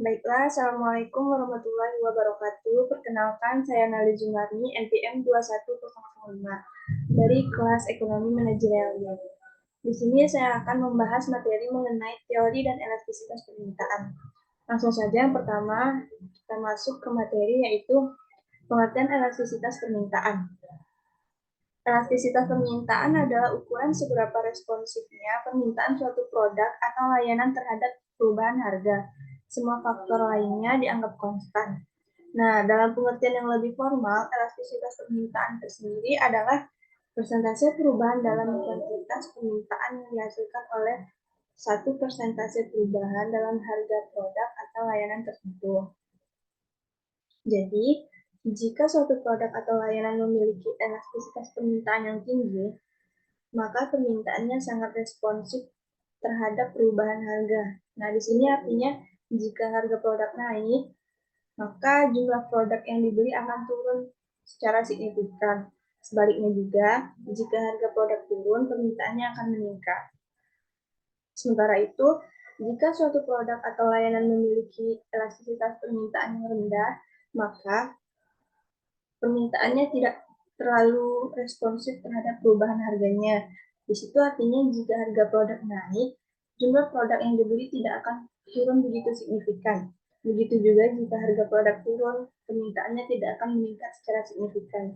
Baiklah, Assalamualaikum warahmatullahi wabarakatuh. Perkenalkan, saya Nali Jumarni, NPM 21005 dari kelas Ekonomi Manajerial. Di sini saya akan membahas materi mengenai teori dan elastisitas permintaan. Langsung saja, yang pertama kita masuk ke materi yaitu pengertian elastisitas permintaan. Elastisitas permintaan adalah ukuran seberapa responsifnya permintaan suatu produk atau layanan terhadap perubahan harga. Semua faktor lainnya dianggap konstan. Nah, dalam pengertian yang lebih formal, elastisitas permintaan tersendiri adalah persentase perubahan dalam kuantitas permintaan yang dihasilkan oleh satu persentase perubahan dalam harga produk atau layanan tertentu. Jadi, jika suatu produk atau layanan memiliki elastisitas permintaan yang tinggi, maka permintaannya sangat responsif terhadap perubahan harga. Nah, di sini artinya jika harga produk naik, maka jumlah produk yang dibeli akan turun secara signifikan. Sebaliknya juga, jika harga produk turun, permintaannya akan meningkat. Sementara itu, jika suatu produk atau layanan memiliki elastisitas permintaan yang rendah, maka permintaannya tidak terlalu responsif terhadap perubahan harganya. Di situ artinya jika harga produk naik, jumlah produk yang dibeli tidak akan turun begitu signifikan. Begitu juga jika harga produk turun, permintaannya tidak akan meningkat secara signifikan.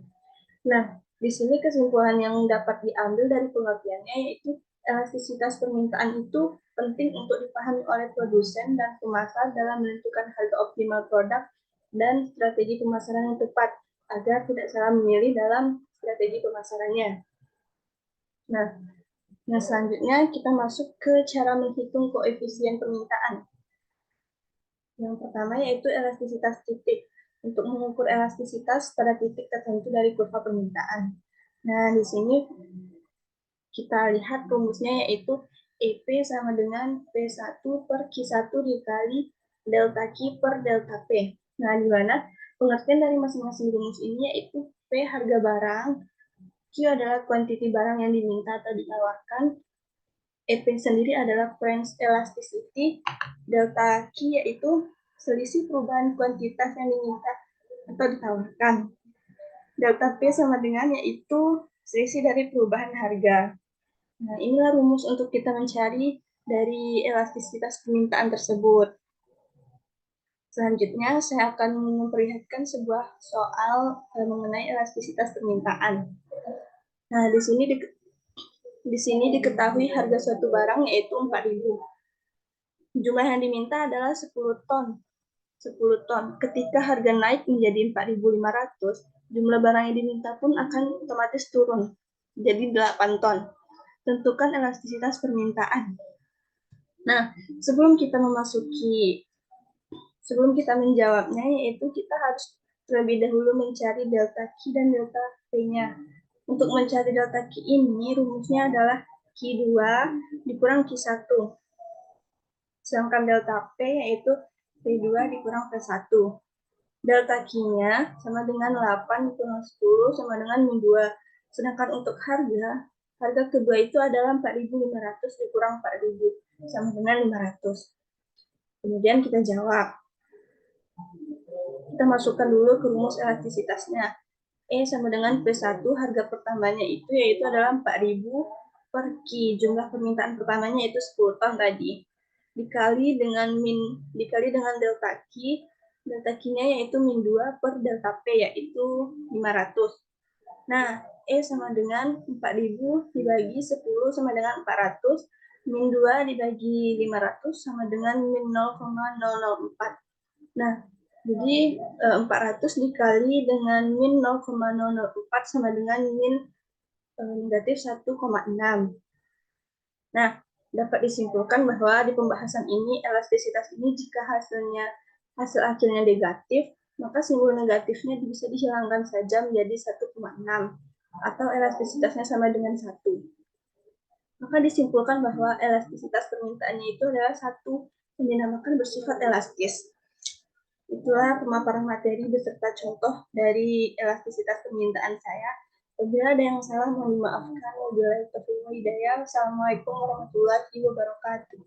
Nah, di sini kesimpulan yang dapat diambil dari pengertiannya yaitu elastisitas permintaan itu penting untuk dipahami oleh produsen dan pemasar dalam menentukan harga optimal produk dan strategi pemasaran yang tepat agar tidak salah memilih dalam strategi pemasarannya. Nah, selanjutnya kita masuk ke cara menghitung koefisien permintaan. Yang pertama yaitu elastisitas titik. Untuk mengukur elastisitas pada titik tertentu dari kurva permintaan. Nah, di sini kita lihat rumusnya yaitu EP sama dengan P1 per Q1 dikali delta Q per delta P. Nah, di mana pengertian dari masing-masing rumus ini yaitu P harga barang, Q adalah kuantiti barang yang diminta atau ditawarkan, EP sendiri adalah French elasticity, delta Q yaitu selisih perubahan kuantitas yang diminta atau ditawarkan. Delta P sama dengan yaitu selisih dari perubahan harga. Nah, inilah rumus untuk kita mencari dari elastisitas permintaan tersebut. Selanjutnya, saya akan memperlihatkan sebuah soal mengenai elastisitas permintaan. Nah, di sini diketahui harga suatu barang yaitu 4.000. Jumlah yang diminta adalah 10 ton. 10 ton. Ketika harga naik menjadi 4.500, jumlah barang yang diminta pun akan otomatis turun jadi 8 ton. Tentukan elastisitas permintaan. Nah, sebelum kita menjawabnya, yaitu kita harus terlebih dahulu mencari delta Q dan delta P-nya. Untuk mencari delta Q ini, rumusnya adalah Q2 dikurang Q1. Sedangkan delta P yaitu P2 dikurang P1. Delta Q-nya sama dengan 8 dikurang 10 sama dengan min 2. Sedangkan untuk harga kedua itu adalah 4.500 dikurang 4.000 sama dengan 500. Kemudian kita jawab. Kita masukkan dulu ke rumus elastisitasnya. E sama dengan P1, harga pertamanya itu yaitu adalah 4.000 per Q. Jumlah permintaan pertamanya itu 10 ton tadi. Dikali dengan delta Q. Delta Q-nya yaitu min 2 per delta P yaitu 500. Nah, E sama dengan 4.000 dibagi 10 sama dengan 400. Min 2 dibagi 500 sama dengan min 0,004. Nah, jadi 400 dikali dengan min 0,004 sama dengan min negatif 1,6. Nah, dapat disimpulkan bahwa di pembahasan ini elastisitas ini jika hasil akhirnya negatif, maka simbol negatifnya bisa dihilangkan saja menjadi 1,6 atau elastisitasnya sama dengan 1. Maka disimpulkan bahwa elastisitas permintaannya itu adalah 1 yang dinamakan bersifat elastis. Itulah pemaparan materi beserta contoh dari elastisitas permintaan saya. Apabila ada yang salah, mohon dimaafkan. Wabillahi taufiq wal hidayah. Assalamualaikum warahmatullahi wabarakatuh.